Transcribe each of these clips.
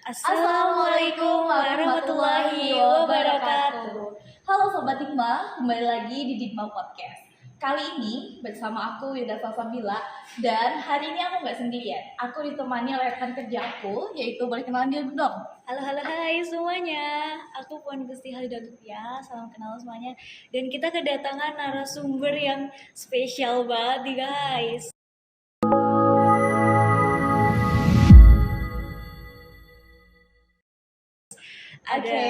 Assalamualaikum warahmatullahi wabarakatuh. Halo Sobat Digma, kembali lagi di Digma Podcast. Kali ini bersama aku Yuda Salsabila, dan hari ini aku nggak sendirian. Aku ditemani oleh rekan kerja aku, yaitu boleh kenalan dulu dong. Halo hai semuanya, aku Puan Gusti Halida Tupia, salam kenal semuanya. Dan kita kedatangan narasumber yang spesial banget nih guys. Ada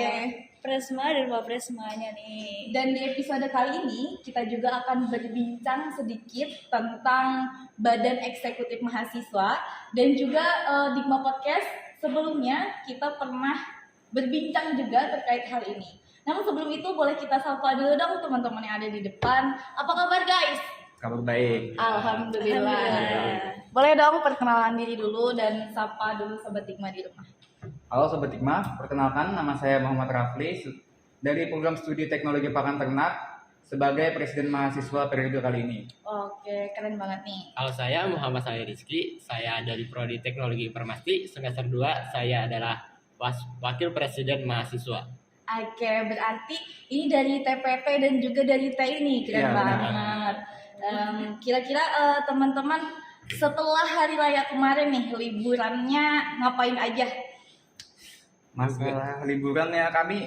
Presma dan Mbak Presmanya nih. Dan di episode kali ini kita juga akan berbincang sedikit tentang Badan Eksekutif Mahasiswa dan juga Digma Podcast. Sebelumnya kita pernah berbincang juga terkait hal ini. Namun sebelum itu boleh kita sapa dulu dong teman-teman yang ada di depan. Apa kabar guys? Kabar baik. Alhamdulillah. Boleh dong perkenalan diri dulu dan sapa dulu Sobat Digma di rumah. Halo Sobat Hikmah, perkenalkan nama saya Muhammad Rafli dari Program Studi Teknologi Pakan Ternak sebagai Presiden Mahasiswa periode kali ini. Oke, keren banget nih. Halo, saya Muhammad Salih Rizky, saya dari Prodi Teknologi Informasi semester 2, saya adalah Wakil Presiden Mahasiswa. Oke, berarti ini dari TPT dan juga dari TI nih, keren Iya, banget. Kira-kira teman-teman setelah hari raya kemarin nih, liburannya ngapain aja? Masalah liburannya kami,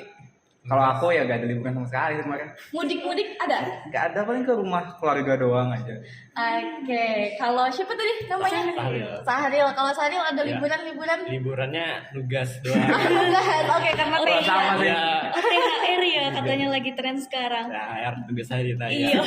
kalau aku ya gak ada liburan sama sekali kemarin. Mudik-mudik ada? Gak ada, paling ke rumah keluarga doang aja. Oke, kalau siapa tadi namanya? Sahril. Sahril. Kalau Sahril ada Ya. liburan-liburan? Liburannya nugas doang. Enggak, oke karena Oh, TI. sama sih. Ya, THR ya katanya lagi tren sekarang. THR tugas saya ditanya. Iya,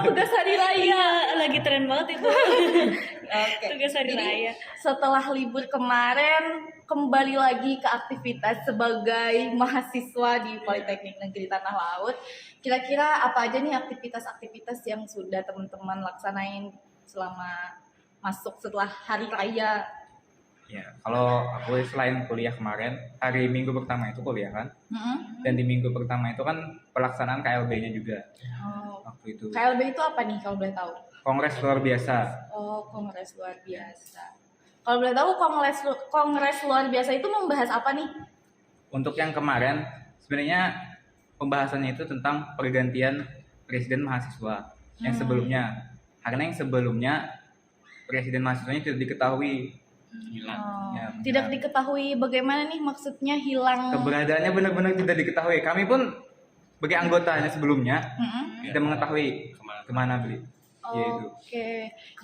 Tugas hari raya. iya lagi tren banget itu. Oke. Tugas hari Jadi, raya. setelah libur kemarin kembali lagi ke aktivitas sebagai mahasiswa di Politeknik Negeri Tanah Laut. Kira-kira apa aja nih aktivitas-aktivitas yang sudah teman-teman laksanain selama masuk setelah hari raya? Ya, kalau aku selain kuliah kemarin, hari Minggu pertama itu kuliah kan, dan di Minggu pertama itu kan pelaksanaan KLB-nya juga Oh, waktu itu. KLB itu apa nih kalau boleh tahu? Kongres luar biasa. Oh, kongres luar biasa. Kalau boleh tahu kongres luar biasa itu membahas apa nih? Untuk yang kemarin, sebenarnya pembahasannya itu tentang pergantian presiden mahasiswa yang sebelumnya. Karena yang sebelumnya presiden mahasiswanya tidak diketahui. Hilang. Ya, Tidak diketahui bagaimana nih maksudnya hilang. keberadaannya benar-benar tidak diketahui. Kami pun sebagai anggotanya sebelumnya Mm-mm. tidak mengetahui kemana beli. Yaitu. Oke,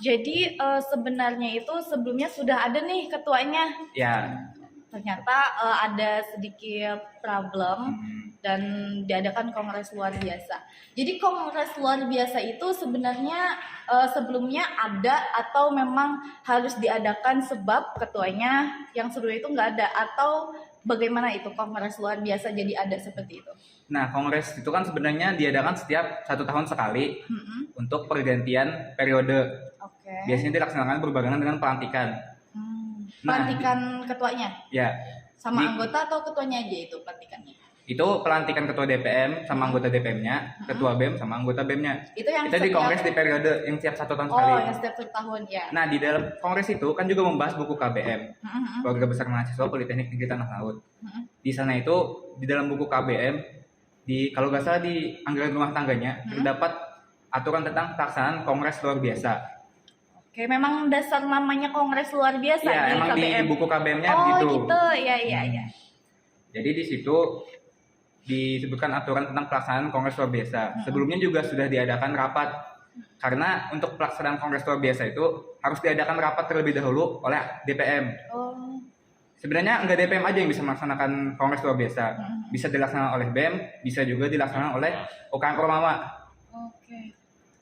jadi sebenarnya itu sebelumnya sudah ada nih ketuanya. Ya. Ternyata ada sedikit problem dan diadakan kongres luar biasa. Jadi kongres luar biasa itu sebenarnya sebelumnya ada atau memang harus diadakan sebab ketuanya yang sebelumnya itu nggak ada, atau bagaimana itu kongres luar biasa jadi ada seperti itu? Nah, kongres itu kan sebenarnya diadakan setiap 1 tahun sekali untuk pergantian periode. Oke. Biasanya dilaksanakan berbarengan dengan pelantikan. Pelantikan ketuanya Ya, sama Di- anggota atau ketuanya aja itu pelantikannya? itu pelantikan ketua DPM sama anggota DPM-nya, ketua BEM sama anggota BEM-nya. Itu yang Kita di setiap- kongres di periode yang tiap 1 tahun sekali. Oh, yang setiap 1 tahun ya. Nah, di dalam kongres itu kan juga membahas buku KBM, Mm-mm. Keluarga Besar Mahasiswa Politeknik Negeri Tanah Laut. Mm-mm. Di sana itu di dalam buku KBM, kalau nggak salah di anggaran rumah tangganya terdapat aturan tentang pelaksanaan kongres luar biasa. Oke, memang dasar namanya kongres luar biasa Ya, di emang KBM. di buku KBM-nya Oh begitu. gitu, ya. Jadi di situ disebutkan aturan tentang pelaksanaan kongres luar biasa. Sebelumnya juga sudah diadakan rapat. Karena untuk pelaksanaan kongres luar biasa itu harus diadakan rapat terlebih dahulu oleh DPM. Oh, Sebenarnya enggak DPM aja yang bisa melaksanakan kongres luar biasa. Bisa dilaksanakan oleh BEM, bisa juga dilaksanakan oleh UKM Ormawa. oke.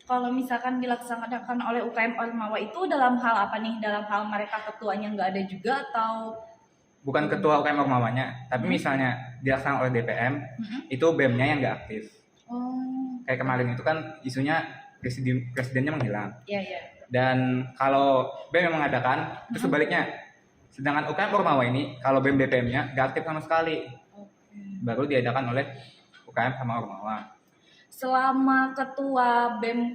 Kalau misalkan dilaksanakan oleh UKM Ormawa itu dalam hal apa nih? Dalam hal mereka ketuanya nggak ada juga atau? Bukan ketua UKM Ormawanya, tapi misalnya dilaksanakan oleh DPM, itu BEM-nya yang enggak aktif. Oh, Kayak kemarin itu kan isunya presidennya menghilang. iya. Dan kalau BEM yang mengadakan, itu sebaliknya. Sedangkan UKM Ormawa ini, kalau BEM DPM-nya nggak aktif sama sekali. Oke. Baru diadakan oleh UKM sama Ormawa. selama ketua BEM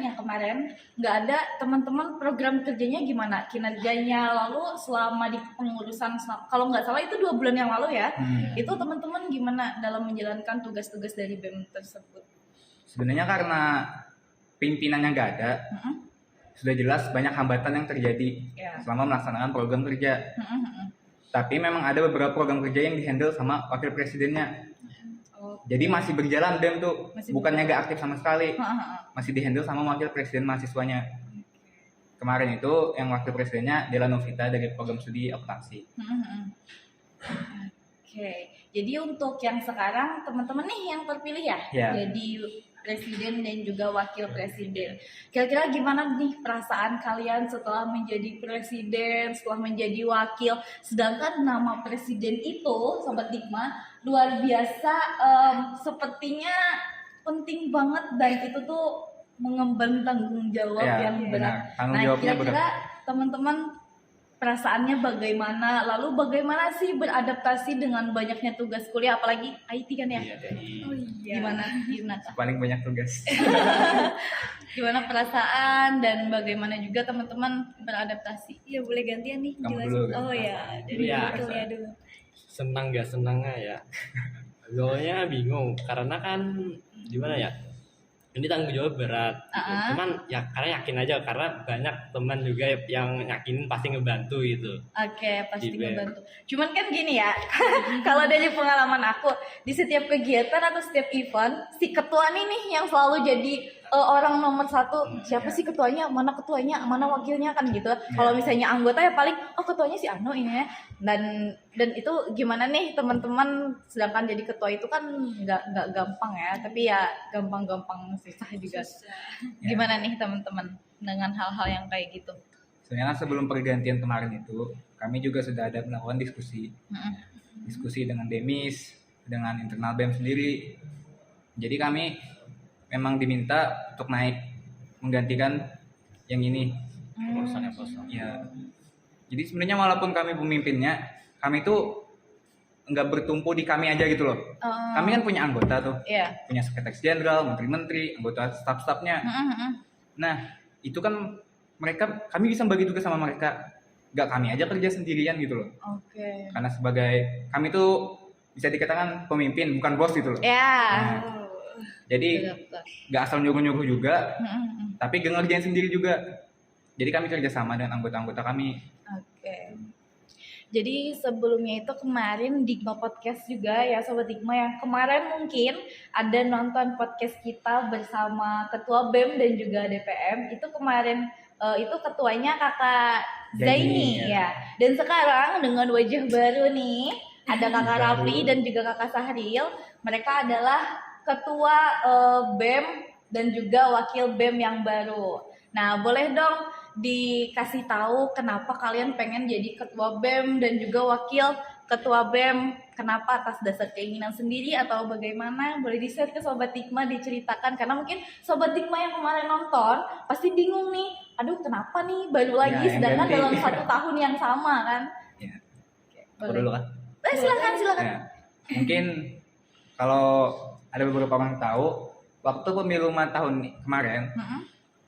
yang kemarin nggak ada, teman-teman program kerjanya gimana, kinerjanya, lalu selama di pengurusan, kalau nggak salah itu 2 bulan yang lalu ya, itu teman-teman gimana dalam menjalankan tugas-tugas dari BEM tersebut? Sebenarnya karena pimpinannya nggak ada, sudah jelas banyak hambatan yang terjadi selama melaksanakan program kerja. Tapi memang ada beberapa program kerja yang dihandle sama wakil presidennya. Jadi masih berjalan BEM tuh, bukannya nggak aktif sama sekali, masih dihandle sama wakil presiden mahasiswanya. Kemarin itu yang wakil presidennya Dela Novita dari program studi akuntansi. Oke, jadi untuk yang sekarang teman-teman nih yang terpilih ya, jadi presiden dan juga wakil presiden. Kira-kira gimana nih perasaan kalian setelah menjadi presiden, setelah menjadi wakil? Sedangkan nama presiden itu, Sobat Dikma, luar biasa, sepertinya penting banget dan itu tuh mengemban tanggung jawab yang berat. Tanggung Nah, jawabnya kira-kira teman-teman perasaannya bagaimana? Lalu bagaimana sih beradaptasi dengan banyaknya tugas kuliah, apalagi IT kan ya? Jadi Gimana? Paling banyak tugas. Gimana perasaan dan bagaimana juga teman-teman beradaptasi? Ya boleh gantian nih Kamu jelasin. dulu, kan? Oh ya, dari Iya, wakilnya dulu. senang gak senangnya ya. Awalnya bingung karena kan gimana ya, ini tanggung jawab berat gitu. Cuman ya karena yakin aja, karena banyak teman juga yang yakinin pasti ngebantu gitu. Oke, pasti Di BEM. ngebantu. Cuman kan gini ya, kalau dari pengalaman aku, di setiap kegiatan atau setiap event, si ketua nih yang selalu jadi orang nomor satu. Siapa sih ketuanya, mana wakilnya kan gitu. Kalau misalnya anggota ya paling, oh ketuanya si Ano ini ya. Dan itu gimana nih teman-teman, sedangkan jadi ketua itu kan nggak gampang ya, tapi ya gampang-gampang susah juga. Gimana nih teman-teman dengan hal-hal yang kayak gitu? Sebenarnya sebelum pergantian kemarin itu, kami juga sudah ada melakukan diskusi dengan Demis, dengan internal BEM sendiri. Jadi kami memang diminta untuk naik menggantikan yang ini. Urusan yang kosong. Ya. Jadi sebenarnya walaupun kami pemimpinnya, kami tuh nggak bertumpu di kami aja gitu loh. Kami kan punya anggota tuh, punya sekretaris jenderal, menteri-menteri, anggota staf-stafnya. Nah itu kan kami bisa bagi tugas sama mereka, nggak kami aja kerja sendirian gitu loh. Karena sebagai kami tuh bisa dikatakan pemimpin, bukan bos gitu loh. Nah, jadi nggak asal nyuruh-nyuruh juga, tapi ngerjain sendiri juga. Jadi kami kerjasama dengan anggota-anggota kami. Jadi sebelumnya itu kemarin Dikma Podcast juga ya Sobat Dikma, yang kemarin mungkin ada nonton podcast kita bersama Ketua BEM dan juga DPM. Itu kemarin itu ketuanya Kakak Zaini ya. Dan sekarang dengan wajah baru nih, ada Kakak Rafli dan juga Kakak Sahril. Mereka adalah Ketua BEM dan juga Wakil BEM yang baru. Nah, boleh dong dikasih tahu kenapa kalian pengen jadi Ketua BEM dan juga Wakil Ketua BEM. Kenapa, atas dasar keinginan sendiri atau bagaimana? Boleh di-share ke Sobat Dikma, diceritakan. Karena mungkin Sobat Dikma yang kemarin nonton pasti bingung nih, aduh kenapa nih baru lagi, sedangkan dalam 1 tahun yang sama kan. Aku dulu kan? Silakan. Ya. Mungkin kalau ada beberapa orang tahu, waktu pemilu 5 tahun kemarin,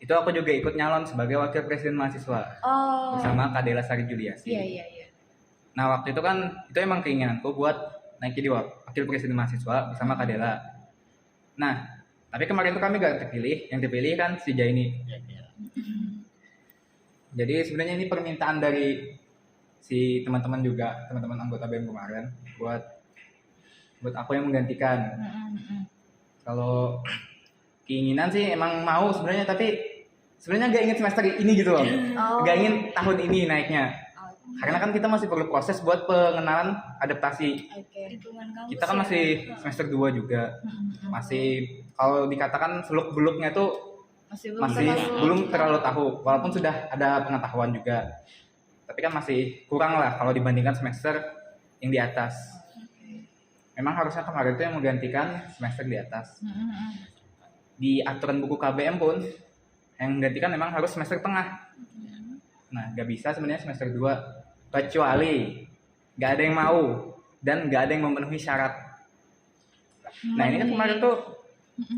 itu aku juga ikut nyalon sebagai wakil presiden mahasiswa bersama Kak Dela Sari Juliasi. Iya. Nah waktu itu kan itu emang keinginanku buat naik jadi wakil presiden mahasiswa bersama Kak Dela. Nah tapi kemarin itu kami gak terpilih, yang terpilih kan si Jaini. Jadi sebenarnya ini permintaan dari si teman-teman juga, teman-teman anggota BEM kemarin buat aku yang menggantikan. Kalau keinginan sih emang mau sebenarnya, tapi sebenarnya gak ingin semester ini gitu loh. Gak ingin tahun ini naiknya. Karena kan kita masih perlu proses buat pengenalan adaptasi. Kita kan masih semester 2 juga. Masih kalau dikatakan seluk-beluknya tuh masih belum terlalu tahu, walaupun sudah ada pengetahuan juga. Tapi kan masih kurang lah kalau dibandingkan semester yang di atas. Memang harusnya kemarin itu yang menggantikan semester di atas. Di aturan buku KBM pun yang menggantikan memang harus semester tengah. Nah, gak bisa sebenarnya semester 2 kecuali gak ada yang mau dan gak ada yang memenuhi syarat. Nah, ini kan kemarin tuh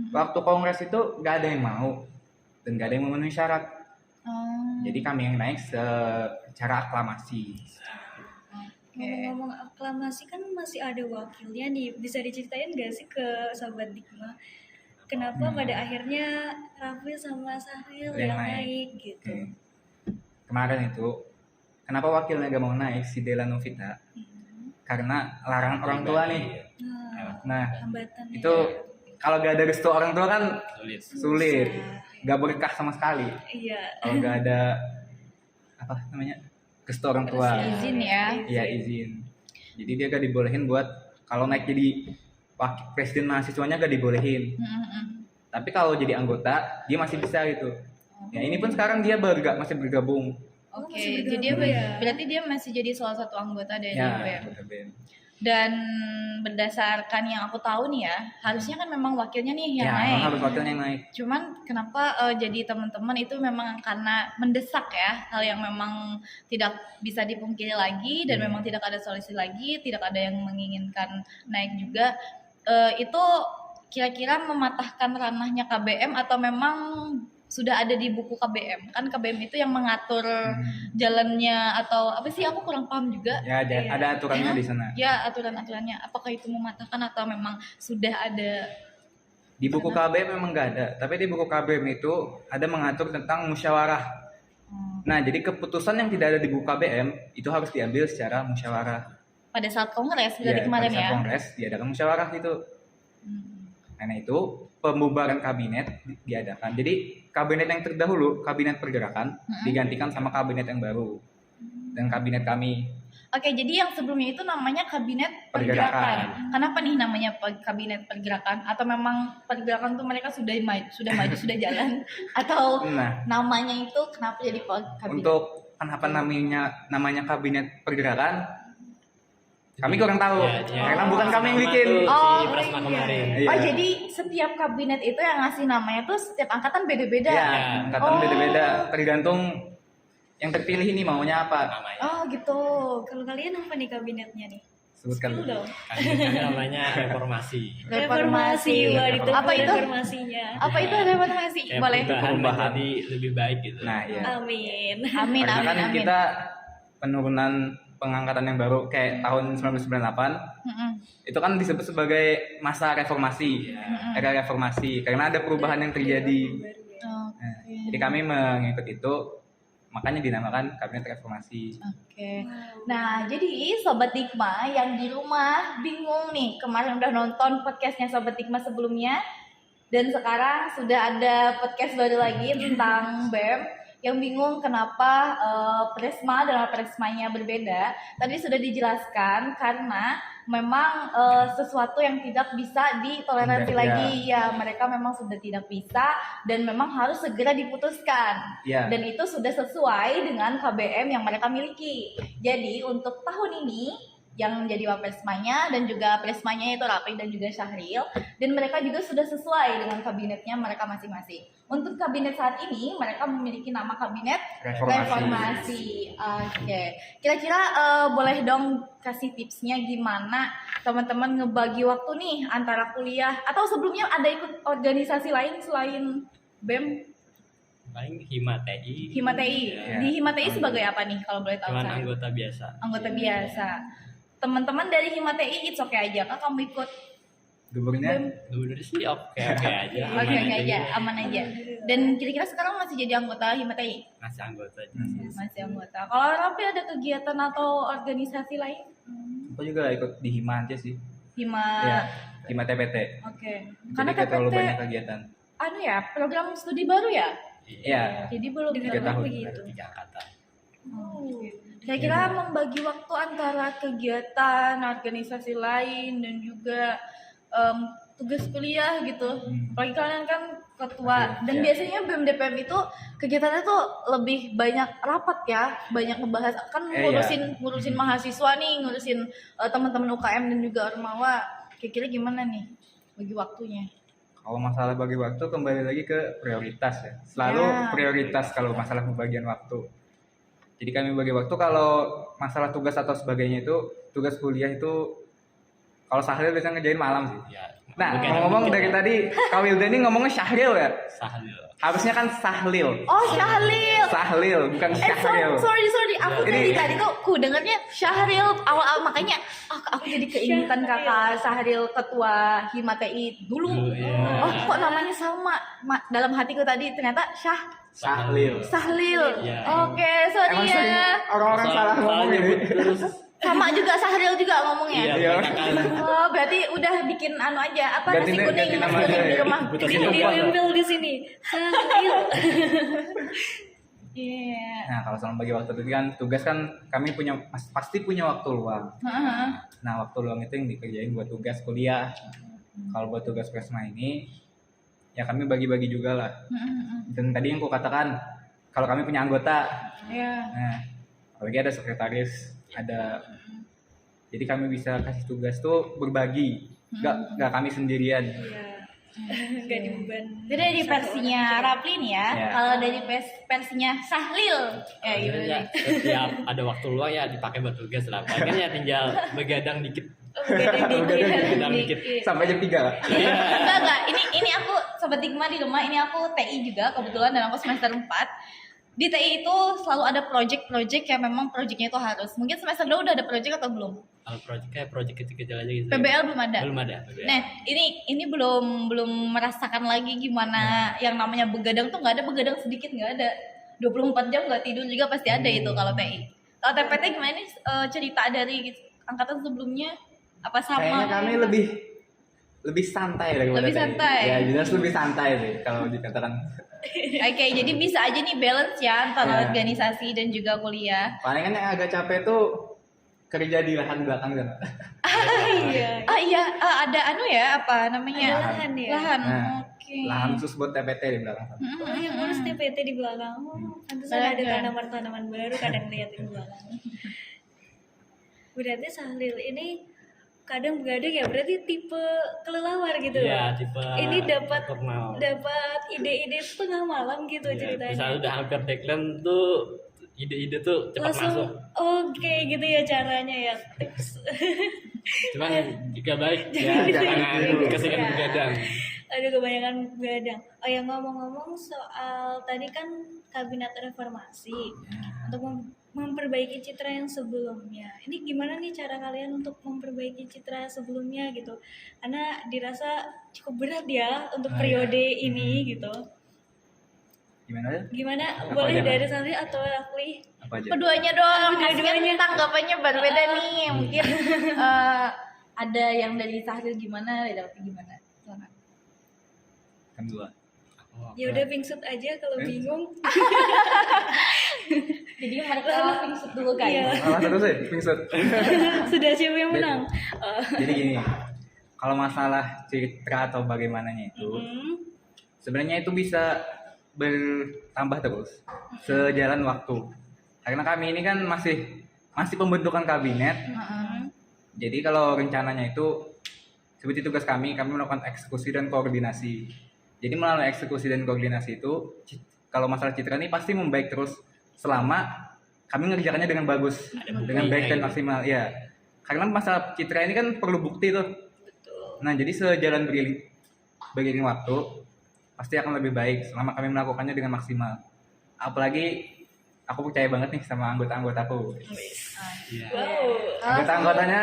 Waktu kongres itu nggak ada yang mau dan nggak ada yang memenuhi syarat. Oh, Jadi kami yang naik secara aklamasi. oke. Ngomong-ngomong aklamasi kan masih ada wakilnya nih. Bisa diceritain gak sih ke Sobat Dikma? Kenapa pada akhirnya Raffi sama Sahril Yang yang naik. naik gitu? Oke. Kemarin itu kenapa wakilnya gak mau naik si Dela Novita? Karena larangan orang tua nih. Nah, Nah, hambatannya itu kalau gak ada restu orang tua kan Sulit. sulit, susah. gak berkah sama sekali. Iya. Kalau gak ada apa namanya restu orang tua, Izin ya. iya izin. Jadi dia gak dibolehin buat kalau naik jadi wakil presiden mahasiswanya gak dibolehin. Tapi kalau jadi anggota dia masih bisa gitu. Ya ini pun sekarang dia masih bergabung. Oke, masih jadi bergabung ya? berarti dia masih jadi salah satu anggota dari Ya, BEM. anggota BEM. Dan berdasarkan yang aku tahu nih ya, harusnya kan memang wakilnya nih yang Ya, naik. memang harus wakilnya yang naik. Cuman kenapa jadi teman-teman itu memang karena mendesak ya, hal yang memang tidak bisa dipungkiri lagi dan memang tidak ada solusi lagi, tidak ada yang menginginkan naik juga. Itu kira-kira mematahkan ranahnya KBM atau memang sudah ada di buku KBM? Kan KBM itu yang mengatur jalannya atau apa sih, aku kurang paham juga. Ya ada aturannya di sana. Ya, aturan-aturannya apakah itu mematahkan atau memang sudah ada? Di buku KBM memang nggak ada, tapi di buku KBM itu ada mengatur tentang musyawarah. Nah, jadi keputusan yang tidak ada di buku KBM itu harus diambil secara musyawarah. Pada saat kongres dari kemarin pada saat ya. kongres diadakan musyawarah gitu. Karena itu pembubaran kabinet diadakan. Jadi kabinet yang terdahulu, kabinet pergerakan, digantikan sama kabinet yang baru. Dan kabinet kami. Oke, jadi yang sebelumnya itu namanya kabinet Pergerakan. pergerakan. Kenapa nih namanya kabinet pergerakan? Atau memang pergerakan tuh mereka sudah maju, sudah jalan? Atau Nah, namanya itu kenapa jadi kabinet? untuk kenapa namanya kabinet pergerakan, kami kurang tahu. Karena bukan kami yang bikin. Oh, Si Prasma kemarin. Iya. Oh, jadi setiap kabinet itu yang ngasih namanya tuh setiap angkatan beda-beda. Ya, angkatan Oh. beda-beda, tergantung yang terpilih ini maunya apa. Namanya. Oh, gitu. Kalau kalian apa nih kabinetnya nih? Sebutkan Spill dong. Kami namanya reformasi. Reformasi. Wah, ditunggu Apa itu? reformasinya. Apa itu reformasi? Kayak Boleh. Perubahan. jadi lebih baik gitu. Nah, ya. Amin. Amin, Karena amin, kan amin. kita penurunan pengangkatan yang baru kayak tahun 1998 Mm-mm. itu kan disebut sebagai masa reformasi, era reformasi karena ada perubahan yang terjadi. Nah, jadi kami mengikuti itu, makanya dinamakan kabinet reformasi. Oke. Nah, jadi Sobat Dikma yang di rumah bingung nih, kemarin udah nonton podcastnya Sobat Dikma sebelumnya, dan sekarang sudah ada podcast baru lagi tentang BEM. Yang bingung kenapa Presma dan Presmanya berbeda, tadi sudah dijelaskan karena memang sesuatu yang tidak bisa ditoleransi Tidak, lagi. Ya, mereka memang sudah tidak bisa dan memang harus segera diputuskan. Ya, Dan itu sudah sesuai dengan KBM yang mereka miliki. Jadi untuk tahun ini yang menjadi Wapresmanya dan juga Presmanya itu Rapi dan juga Syahril, dan mereka juga sudah sesuai dengan kabinetnya mereka masing-masing. Untuk kabinet saat ini mereka memiliki nama kabinet reformasi. Oke. Kira-kira boleh dong kasih tipsnya gimana teman-teman ngebagi waktu nih antara kuliah atau sebelumnya ada ikut organisasi lain selain BEM? Paling Hima TI. Hima TI. Ya, Di Hima TI sebagai apa nih kalau boleh tahu? cuman Syahril? anggota biasa. Anggota biasa. Teman-teman dari Hima TI it's okay aja kah kamu ikut gubernurnya BEM? Dulu sih oke aja. Oke aman aja, aman aja. Dan kira-kira sekarang masih jadi anggota Hima TI? Masih anggota. Masih anggota. Kalau Rapi ada kegiatan atau organisasi lain? Aku juga ikut di Hima aja sih. Hima. Ya, Hima TPT. Oke. Jadi Karena nggak terlalu TPT banyak kegiatan. anu ya, program studi baru ya? Iya. Jadi belum Dengar Tiga tahun. begitu. 3 angkatan. Kira-kira membagi waktu antara kegiatan, organisasi lain dan juga tugas kuliah gitu. Apalagi kalian kan ketua dan Iya. biasanya BEM DPM itu kegiatannya tuh lebih banyak rapat ya, banyak ngebahas kan ngurusin mahasiswa nih, ngurusin teman-teman UKM dan juga Ormawa. Kira-kira gimana nih bagi waktunya? Kalau masalah bagi waktu kembali lagi ke prioritas ya. Selalu Ya. prioritas kalau masalah pembagian waktu. Jadi kami bagi waktu kalau masalah tugas atau sebagainya itu tugas kuliah itu Kalau Sahril bisa ngerjain malam sih. Ya. Nah, begadang ngomong dikit. dari tadi Kak Wilda ini ngomongnya Syahril ya? Sahril. Harusnya kan Sahlil. Oh, Syahlil. Sahlil, bukan Syahril. Sorry. Aku Ini- tadi tuh ku dengarnya Syahril awal-awal, makanya aku jadi keingetan kakak Syahril ketua Himatei dulu. Iya. Oh, kok namanya sama? Dalam hatiku tadi ternyata Sahlil. Sahlil. Iya. Oke, sorry Emang sering ya. orang-orang salah ngomong ini. nyebut terus. Sama juga Sahril juga ngomongnya. Iya, Iya. kebanyakan. Oh, berarti udah bikin anu aja, apa Ganti- nasi kuning, ganti nama nasi kuning aja di ya. rumah. Buta Ini Siapa? ditempel di sini. Sahil. Iya. Nah, kalau selama bagi waktu itu kan tugas kan kami pasti punya waktu luang. Heeh. Nah, waktu luang itu yang dikerjain buat tugas kuliah. Kalau buat tugas Presma ini ya kami bagi-bagi juga lah. Heeh. Dan tadi yang ku katakan kalau kami punya anggota. Iya. Nah, apalagi ada sekretaris, ada jadi kami bisa kasih tugas tuh berbagi. Nggak kami sendirian. Iya. Enggak dibeban. Itu dari versinya Rapli nih ya. Ya. Kalau dari versinya Sahlil, ya gimana Ya, nih? setiap ada waktu luang ya dipakai buat tugas lah. Paling ya tinggal begadang dikit. Begadang dikit. Sampai jam 3 lah. Enggak. Ini aku sobat Hikmah di rumah. Ini aku TI juga kebetulan dan aku semester 4. Di TI itu selalu ada project-project yang memang projectnya itu harus. Mungkin semester 2 udah ada project atau belum? Kalau project kecil-kecil aja gitu. PBL belum ada. Belum ada. PBL. Nah, ini belum merasakan lagi gimana yang namanya begadang tuh, nggak ada begadang sedikit, nggak ada. 24 jam nggak tidur juga pasti ada itu kalau TI. Kalau TPT gimana nih cerita dari angkatan sebelumnya? Apa sama? Kayaknya kami lebih santai daripada Lebih TI. santai. Ya, jelas lebih santai sih kalau dikatakan. Oke, jadi bisa aja nih balance ya antara Ya. organisasi dan juga kuliah. Palingan yang agak capek tuh kerja di lahan belakang sana. Iya. Iya, ada anu ya, apa namanya? Ada lahan ya? Lahan. Nah, Oke. Lahan khusus buat TPT di belakang sana. Oh, yang ngurus TPT di belakang. Oh, pantesan ada tanaman-tanaman baru kadang lihat di belakang. Berarti Sahlil ini kadang begadang ya, berarti tipe kelelawar gitu. Iya, tipe Ini dapat nocturnal. ide-ide tengah malam gitu Iya, ceritanya. misalnya udah hampir deadline tuh ide-ide tuh cepat Langsung masuk. oke gitu ya caranya ya, tips. Cuman jika baik Jangan ya jangan dulu. keseringan Ya. begadang. Aduh, kebanyakan begadang. Oh ya, ngomong-ngomong soal tadi kan kabinet reformasi untuk memperbaiki citra yang sebelumnya. Ini gimana nih cara kalian untuk memperbaiki citra sebelumnya gitu? Karena dirasa cukup berat ya untuk periode ini gitu. Gimana ya? Gimana? Apa Boleh aja? dari Sandri atau Rafli? Apa aja? Keduanya dong, Dua-duanya. kan tanggapannya berbeda nih. Mungkin ada yang dari Sahril gimana, dari Rapli gimana? Silakan. Kan dua. Ya udah pingsut aja kalau bingung. Jadi mereka pingsut dulu guys. Iya. Salah satu sih, pingsut. Sudah siapa yang menang? Jadi gini, kalau masalah citra atau bagaimananya itu, sebenarnya itu bisa bertambah terus sejalan waktu. Karena kami ini kan masih pembentukan kabinet. Jadi kalau rencananya itu seperti tugas kami melakukan eksekusi dan koordinasi. Jadi melalui eksekusi dan koordinasi itu, kalau masalah citra ini pasti membaik terus selama kami mengerjakannya dengan bagus, dengan baik dan maksimal. Ya, karena masalah citra ini kan perlu bukti tuh. Nah, jadi sejalan beriring waktu pasti akan lebih baik selama kami melakukannya dengan maksimal. Apalagi aku percaya banget nih sama anggota-anggotaku. Iya. Wow. Anggota-anggotanya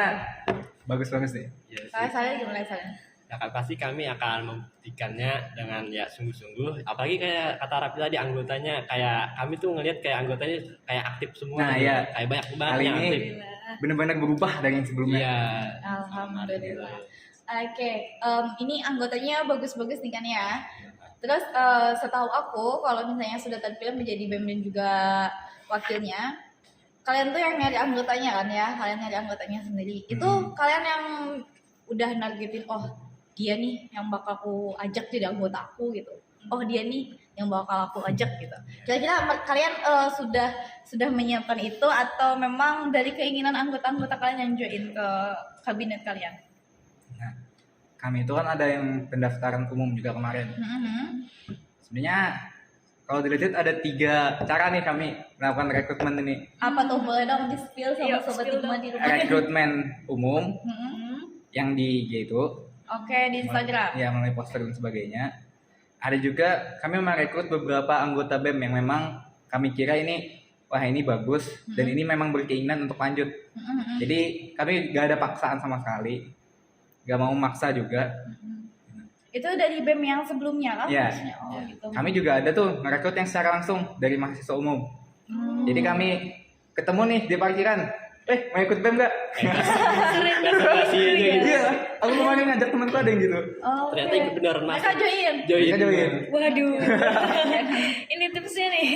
bagus-bagus nih. Iya sih. Kalau Sahril gimana Sahril? Ya kan pasti kami akan membuktikannya dengan ya sungguh-sungguh. Apalagi kayak kata Rapi tadi anggotanya kayak kami tuh ngelihat kayak anggotanya kayak aktif semua. Nah, gitu. iya. Kayak banyak banget Kali yang ini aktif. benar-benar berubah dari yang sebelumnya. Iya. Alhamdulillah. Oke, ini anggotanya bagus-bagus nih kan ya. Terus setahu aku kalau misalnya sudah terpilih menjadi BEM dan juga wakilnya, kalian tuh yang nyari anggotanya kan ya, kalian nyari anggotanya sendiri. Itu kalian yang udah nargetin, oh dia nih yang bakal aku ajak jadi anggota aku gitu. Oh dia nih yang bakal aku ajak gitu. Kira-kira kalian sudah menyiapkan itu atau memang dari keinginan anggota-anggota kalian yang join ke kabinet kalian? Nah, kami itu kan ada yang pendaftaran umum juga kemarin. Sebenarnya kalau dilihat ada 3 cara nih kami melakukan rekrutmen ini. Apa tuh, boleh dong di spill sama Iya, sobat spill Hikmah dong. di rumah? Rekrutmen umum, yang di IG itu. Oke, di Instagram. Ya, melalui poster dan sebagainya. Ada juga kami merekrut beberapa anggota BEM yang memang kami kira ini wah ini bagus dan ini memang berkeinginan untuk lanjut. Jadi kami gak ada paksaan sama sekali, gak mau maksa juga. Itu dari BEM yang sebelumnya kan? Ya. Maksudnya? Oh, gitu. Kami juga ada tuh merekrut yang secara langsung dari mahasiswa umum. Jadi kami ketemu nih di parkiran. Mau ikut BEM gak? Basa-basi aja gitu. Iya, aku kemarin ngajak temanku ada yang gitu. Oh, Ternyata oke. ikut beneran Mereka masuk. join. Mereka join. Waduh. Ini tipsnya nih.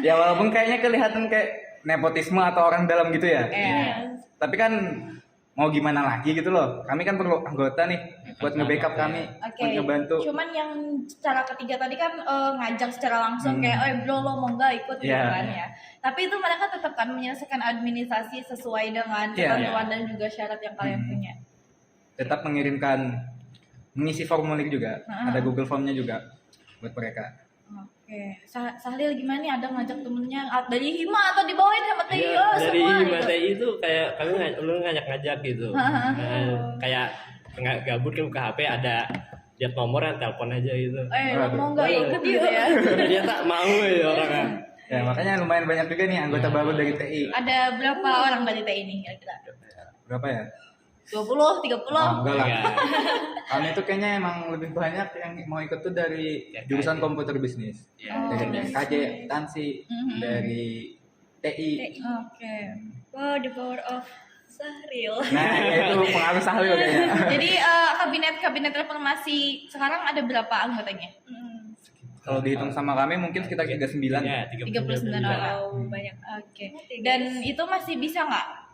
Ya walaupun kayaknya kelihatan kayak nepotisme atau orang dalam gitu ya. Iya. Tapi kan mau gimana lagi gitu loh. Kami kan perlu anggota nih buat nge-backup kami, Oke. buat ngebantu. Cuman yang cara ketiga tadi kan ngajak secara langsung kayak, bro lo mau nggak ikut gitu Iya. kan ya. Tapi itu mereka tetap kan menyelesaikan administrasi sesuai dengan Iya. ketentuan dan juga syarat yang kalian punya. Tetap mengirimkan mengisi formulir juga. Ada Google Form-nya juga buat mereka. Oke, Sahlil gimana nih? Ada ngajak temennya dari Hima atau dibawain sama TI? Iya, Oh, dari semua Mata gitu. itu kayak kami lu ngajak-ngajak gitu. Kayak nggak gabut kan buka HP ada lihat nomor yang telepon aja gitu. Lo mau nggak ikut gitu ya? Ternyata mau ya orangnya. Ya makanya lumayan banyak juga nih anggota baru dari TI. Ada berapa orang dari TI ini kira-kira? Berapa ya? 20, 30? Enggak lah. Enggak. Kami itu kayaknya emang lebih banyak yang mau ikut tuh dari jurusan komputer bisnis. Ya. Dari KJ, akuntansi, dari TI. Oke. Wow, the power of Sahril. Nah, itu pengaruh Sahlil kayaknya. Jadi kabinet reformasi sekarang ada berapa anggotanya? Kalau dihitung sama kami mungkin sekitar 39. Ya, 39 orang. Wow, banyak. Oke. Dan itu masih bisa nggak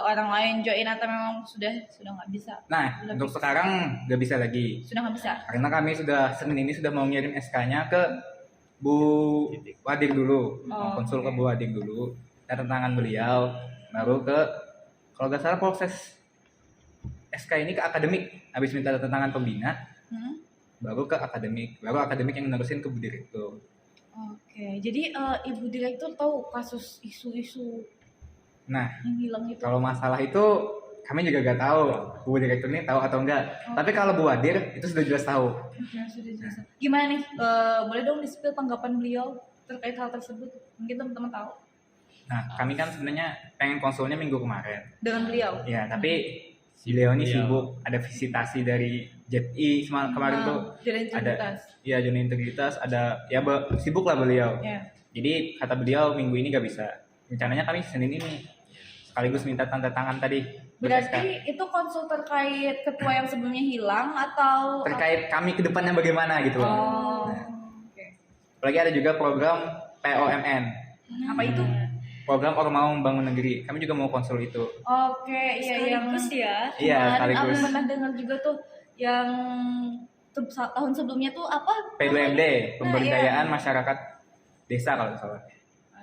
orang lain join atau memang sudah nggak bisa? Nah, untuk sekarang nggak bisa lagi. Sudah nggak bisa. Karena kami Senin ini sudah mau ngirim SK-nya ke Bu Wadir dulu. Mau konsul ke Bu Wadir dulu. Tanda tangan beliau. Baru ke, kalau nggak salah proses SK ini ke akademik. Habis minta tanda tangan pembina, baru ke akademik. Baru akademik yang nerusin ke Bu Direktur. Oke. Jadi Ibu Direktur tahu kasus isu-isu Nah, yang hilang itu? kalau masalah itu kami juga nggak tahu Bu Direktur ini tahu atau enggak. Tapi kalau Bu Wadir itu sudah jelas tahu. Sudah jelas. Gimana nih? Boleh dong di-spill tanggapan beliau terkait hal tersebut? Mungkin teman-teman tahu. Nah, kami kan sebenarnya pengen konsulnya minggu kemarin. Dengan beliau? Ya, tapi beliau ini sibuk. Ada visitasi dari JETI kemarin tuh. Jalan integritas. Iya, zona integritas. Ada, ya sibuk lah beliau. Ya. Jadi kata beliau minggu ini nggak bisa. Rencananya kami Senin ini. Sekaligus minta tanda tangan tadi. Berarti itu konsul terkait ketua yang sebelumnya hilang atau Terkait kami ke depannya bagaimana gitu loh. Oh. Nah, Oke. apalagi ada juga program POMN. Apa itu? Program Ormawa Membangun Negeri. Kami juga mau konsul itu. Oke, iya yang Sekaligus ya. Iya, kemarin sekaligus. aku pernah dengar juga tuh yang tahun sebelumnya tuh apa? P2MD, Pemberdayaan Nah, iya. Masyarakat Desa kalau nggak salah.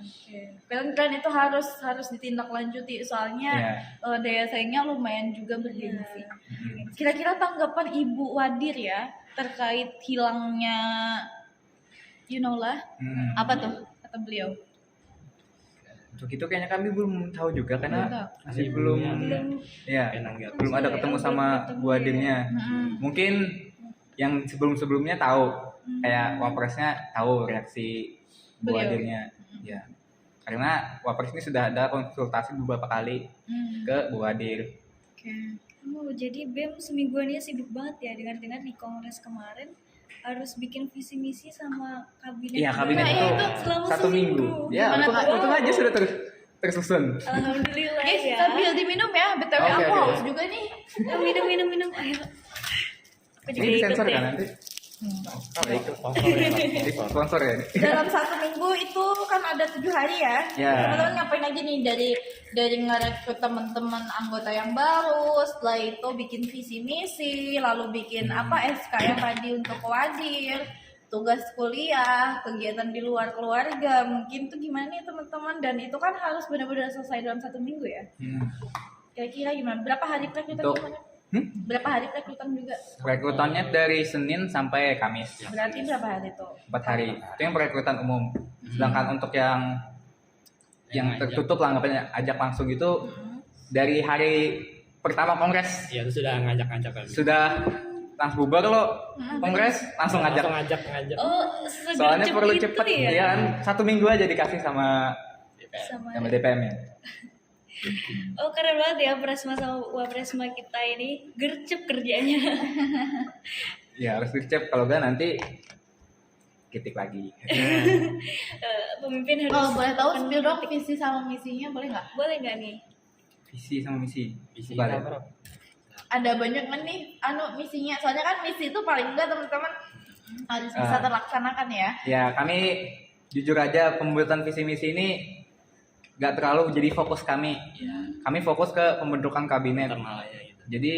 Oke. Keren itu harus ditindaklanjuti soalnya daya saingnya lumayan juga bergengsi. Kira-kira tanggapan Ibu Wadir ya terkait hilangnya apa tuh kata beliau? Untuk itu kayaknya kami belum tahu juga karena Belum tahu. masih belum ya belum ada ketemu sama Bu Wadirnya. Mungkin yang sebelumnya tahu kayak wapresnya tahu reaksi Bu Beliau. Wadirnya. Ya. Karena wapres ini sudah ada konsultasi beberapa kali ke Bu Wadir. Oke. Oh, jadi BEM semingguannya sibuk banget ya. Dengar-dengar di kongres kemarin harus bikin visi misi sama kabinet. Iya, kabinet Nah, itu itu selama 1 minggu. Ya, Gimana tuh? untung aja sudah tersusun. Alhamdulillah Guys, ya. sambil diminum ya. BTW Oke, aku oke. haus juga nih. Minum. Ayo. Aku juga Ini ikut sensor ya. kan nanti? Sponsor ya. Dalam 1 minggu itu kan ada 7 hari ya. Ya. Teman-teman ngapain aja nih dari ngerekrut teman-teman anggota yang baru, setelah itu bikin visi misi, lalu bikin SK yang tadi untuk Wadir, tugas kuliah, kegiatan di luar keluarga, mungkin tuh gimana nih teman-teman, dan itu kan harus benar-benar selesai dalam 1 minggu ya. Kira-kira gimana? Berapa hari perekrutan Untuk- kemarin? Berapa hari perekrutan juga? Perekrutannya dari Senin sampai Kamis. Berarti berapa hari tuh? 4 hari. Itu yang perekrutan umum. Sedangkan untuk yang tertutup lah anggapannya ajak langsung itu dari hari pertama kongres Ya itu sudah ngajak-ngajak kan. sudah langsung bubar lo kongres langsung ngajak. ngajak. Oh, Soalnya segercep perlu itu cepet ya. ya kan 1 minggu aja dikasih sama Sama DPM ya. Oh, keren banget ya Presma sama Wapresma kita ini gercep kerjanya. Ya harus dicek kalau enggak nanti ketik lagi. Pemimpin harus Kalau boleh tahu penuh spill dong kritik. visi sama misinya boleh nggak? Boleh nggak nih? Visi sama misi. Visi Coba deh. apa? Ada banyak kan nih misinya. Soalnya kan misi itu paling enggak teman-teman harus bisa terlaksanakan ya. Ya kami jujur aja pembuatan visi misi ini nggak terlalu jadi fokus kami. Ya, Kami fokus ke pembentukan kabinet. internal aja gitu. Jadi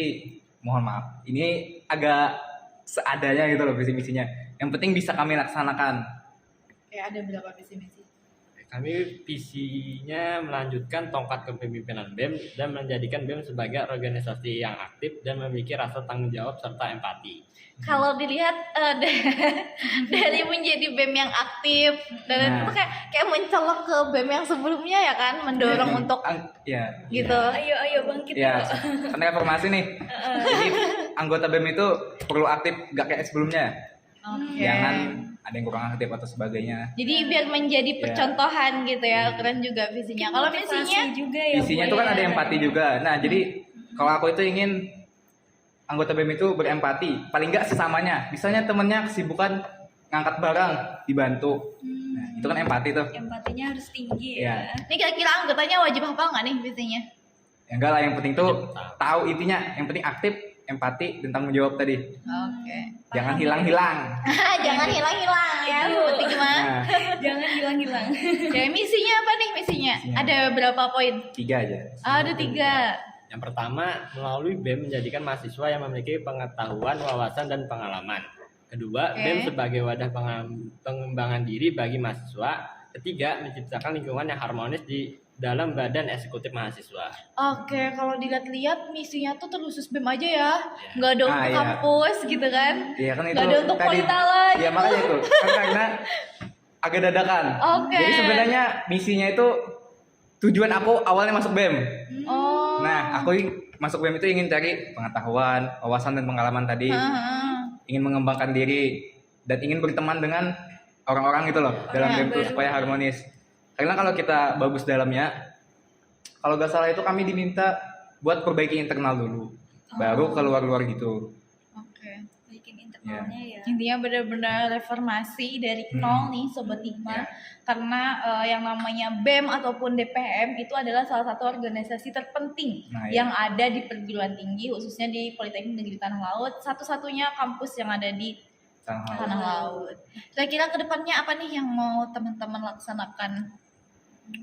mohon maaf, ini agak seadanya gitu loh visi misinya. Yang penting bisa kami laksanakan. Kayak ada berapa visi misi? Kami visinya melanjutkan tongkat kepemimpinan BEM dan menjadikan BEM sebagai organisasi yang aktif dan memiliki rasa tanggung jawab serta empati. Kalau dilihat dari menjadi BEM yang aktif dan Nah. itu kayak mencolok ke BEM yang sebelumnya ya kan, mendorong untuk Ya, gitu. Ayo bangkit ya. yuk. Kan reformasi nih. Jadi anggota BEM itu perlu aktif, gak kayak sebelumnya. Oke. Jangan ada yang kurang aktif atau sebagainya. Jadi biar menjadi percontohan gitu ya, keren juga visinya. Kalau Motivasi misinya juga ya. Visinya Bu, itu kan ya. ada empati juga. Nah, jadi kalau aku itu ingin anggota BEM itu berempati, paling nggak sesamanya. Misalnya temennya kesibukan ngangkat barang, dibantu. Nah, itu kan empati tuh. Empatinya harus tinggi Iya. ya. ini kira-kira anggotanya wajib hafal nggak nih visinya? Ya enggak lah, yang penting tuh Wajib tahu intinya. Yang penting aktif, empati, dan tanggung jawab tadi. Oke. Jangan hilang-hilang. Jangan hilang-hilang ya. Itu. Penting gimana? Nah, Jangan hilang-hilang. Oke, misinya apa nih misinya? Misinya. Ada berapa poin? 3 aja. Ada 3. Yang pertama, melalui BEM menjadikan mahasiswa yang memiliki pengetahuan, wawasan, dan pengalaman. Kedua, Oke. BEM sebagai wadah pengembangan diri bagi mahasiswa. Ketiga, menciptakan lingkungan yang harmonis di dalam badan eksekutif mahasiswa. Oke, kalau dilihat-lihat misinya tuh terkhusus BEM aja ya. Nggak ada Ah, untuk iya. kampus gitu kan. Iya kan itu Nggak ada untuk Polita lagi. Ya makanya itu. Kan karena agak dadakan. Oke. Jadi sebenarnya misinya itu tujuan aku awalnya masuk BEM. Oh. Nah, aku masuk BEM itu ingin cari pengetahuan, wawasan dan pengalaman tadi, Heeh. ingin mengembangkan diri dan ingin berteman dengan orang-orang gitu loh dalam Iya, BEM itu supaya harmonis. Karena kalau kita bagus dalamnya, kalau gak salah itu kami diminta buat perbaiki internal dulu, baru keluar-luar gitu. Oke. Bikin internalnya ya. Intinya benar-benar reformasi dari nol nih Sobat Hikmah. Ya. Karena yang namanya BEM ataupun DPM itu adalah salah satu organisasi terpenting Nah, yang ada di perguruan tinggi, khususnya di Politeknik Negeri Tanah Laut, satu-satunya kampus yang ada di Tanah Laut. Kira-kira kedepannya apa nih yang mau teman-teman laksanakan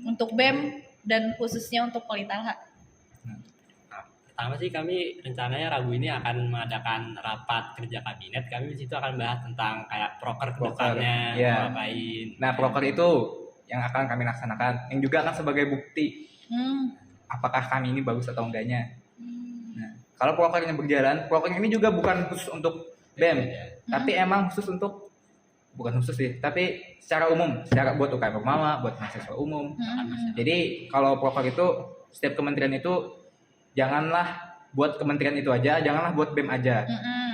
untuk BEM dan khususnya untuk Politala? Nah, pertama sih kami rencananya Rabu ini akan mengadakan rapat kerja kabinet. Kami di situ akan bahas tentang kayak proker kedepannya, Iya. mau ngapain. Nah, proker itu yang akan kami laksanakan, yang juga akan sebagai bukti apakah kami ini bagus atau enggaknya. Nah, kalau prokernya berjalan, proker ini juga bukan khusus untuk BEM, tapi emang khusus untuk bukan khusus sih, tapi secara umum, secara buat UKM Mama, buat mahasiswa umum. Jadi kalau proker itu setiap kementerian itu janganlah buat kementerian itu aja, janganlah buat BEM aja,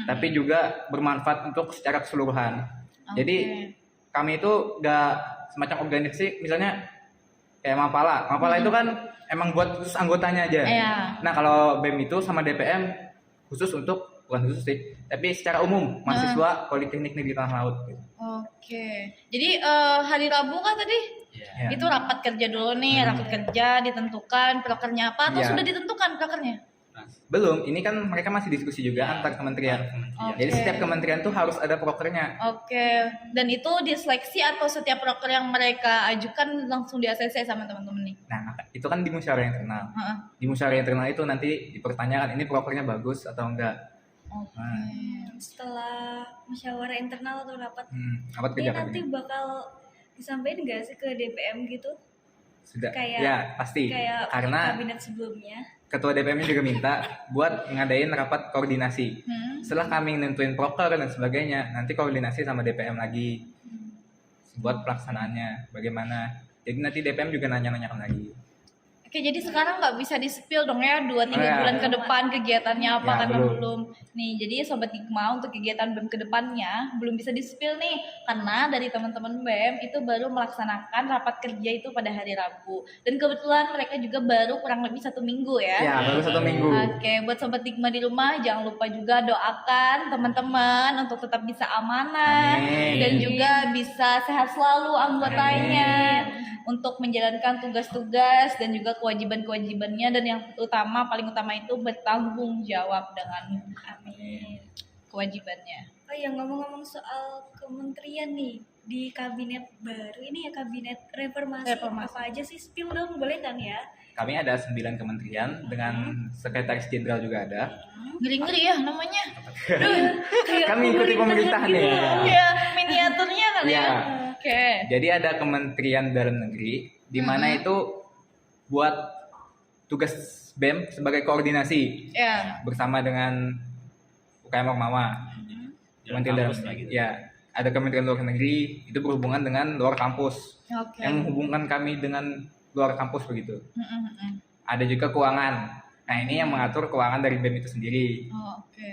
tapi juga bermanfaat untuk secara keseluruhan. Jadi kami itu gak semacam organisasi, misalnya kayak Mapala itu kan emang buat khusus anggotanya aja. Iya. Nah kalau BEM itu sama DPM khusus untuk, bukan khusus sih, tapi secara umum mahasiswa Politeknik Negeri Tanah Laut. Gitu. Oke. Jadi hari Rabu kan tadi Ya. itu rapat kerja dulu nih, rapat kerja ditentukan prokernya apa atau Iya. sudah ditentukan prokernya? Belum, ini kan mereka masih diskusi juga antar kementerian. Oke. Jadi setiap kementerian tuh harus ada prokernya. Oke. Dan itu diseleksi atau setiap proker yang mereka ajukan langsung di ACC sama teman-teman nih? Nah, itu kan di musyawarah internal. Heeh. Di musyawarah internal itu nanti dipertanyakan ini prokernya bagus atau enggak. Oke. Setelah musyawarah internal atau rapat Rapat ini kerja nanti kabinet. bakal disampaikan nggak sih ke DPM gitu? Sudah. kayak- Ya, pasti. Kayak Karena kabinet sebelumnya. ketua DPM juga minta buat ngadain rapat koordinasi. Setelah kami nentuin proker dan sebagainya, nanti koordinasi sama DPM lagi buat pelaksanaannya bagaimana. Jadi nanti DPM juga nanya-nanyakan lagi. Oke, jadi sekarang nggak bisa di-spill dong ya 2-3 Oh, ya. bulan ke depan kegiatannya apa Ya, karena belum. belum. Nih, jadi Sobat Hikmah untuk kegiatan BEM ke depannya belum bisa di-spill nih karena dari teman-teman BEM itu baru melaksanakan rapat kerja itu pada hari Rabu. Dan kebetulan mereka juga baru kurang lebih 1 minggu ya. Ya, baru 1 minggu. Oke, buat Sobat Hikmah di rumah jangan lupa juga doakan teman-teman untuk tetap bisa amanah Amin. dan juga bisa sehat selalu anggotanya untuk menjalankan tugas-tugas dan juga kewajiban-kewajibannya, dan yang paling utama itu bertanggung jawab dengan kewajibannya. Oh ya, ngomong-ngomong soal kementerian nih, di kabinet baru ini ya, kabinet reformasi, Reformasi. apa aja sih, spill dong, boleh kan ya? Kami ada 9 kementerian dengan sekretaris jenderal juga ada. Ngeri-ngeri ya namanya. Kami ikuti pemerintahan nih. Ya, miniaturnya kali ya. Iya. Oke. Jadi ada Kementerian Dalam Negeri di mana itu buat tugas BEM sebagai koordinasi Ya. bersama dengan UKM Ormawa. Kementerian Dalam kampus lah Negeri. gitu. Ya, ada Kementerian Luar Negeri itu berhubungan dengan luar kampus. Oke. Yang menghubungkan kami dengan luar kampus begitu. Mm-mm. Ada juga keuangan. Nah, ini yang mengatur keuangan dari BEM itu sendiri. Oh, oke.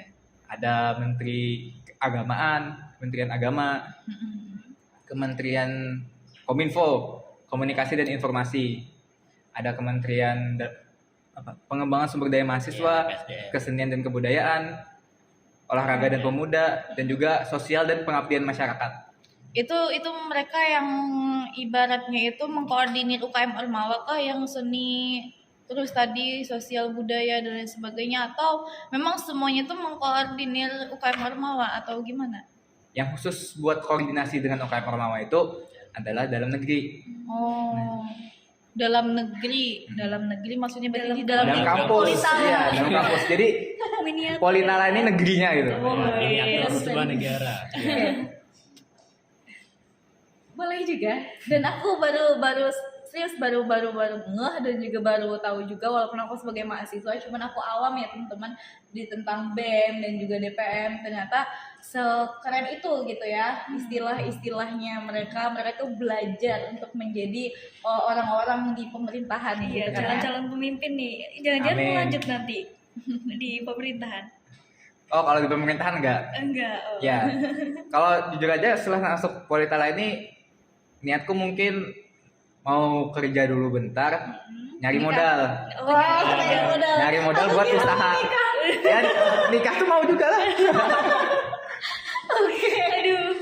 Ada Menteri Keagamaan, Kementerian Agama, Mm-mm. Kementerian Kominfo, Komunikasi dan Informasi. Ada Kementerian Pengembangan Sumber Daya Mahasiswa, Iya, PSDM. Kesenian dan Kebudayaan, Olahraga dan Pemuda, dan juga Sosial dan Pengabdian Masyarakat. Itu mereka yang ibaratnya itu mengkoordinir UKM Ormawa kah, yang seni terus tadi sosial budaya dan lain sebagainya, atau memang semuanya itu mengkoordinir UKM Ormawa atau gimana? Yang khusus buat koordinasi dengan UKM Ormawa itu adalah dalam negeri, Oh, dalam negeri maksudnya berarti di dalam dalam lingkup kampus. Politala. Iya, dalam kampus. Jadi Miniatur. Politala ini negerinya gitu. Oh, Miniatur yes. sebuah negara. Boleh juga. Dan aku baru serius baru ngeh dan juga baru tahu juga, walaupun aku sebagai mahasiswa cuman aku awam ya teman-teman di tentang BEM dan juga DPM, ternyata sekeren itu gitu ya istilah-istilahnya. mereka tuh belajar untuk menjadi orang-orang di pemerintahan Iya, gitu kan ya. calon-calon pemimpin nih, jangan-jangan Amin. mau lanjut nanti di pemerintahan? Oh, kalau di pemerintahan enggak? Enggak. Oh. Ya. Kalau jujur aja setelah masuk Politala ini niatku mungkin mau kerja dulu bentar, nyari modal. Oh, Wah, iya. nyari modal. Nyari modal buat usaha. Ya, nikah tuh mau juga lah. Aduh.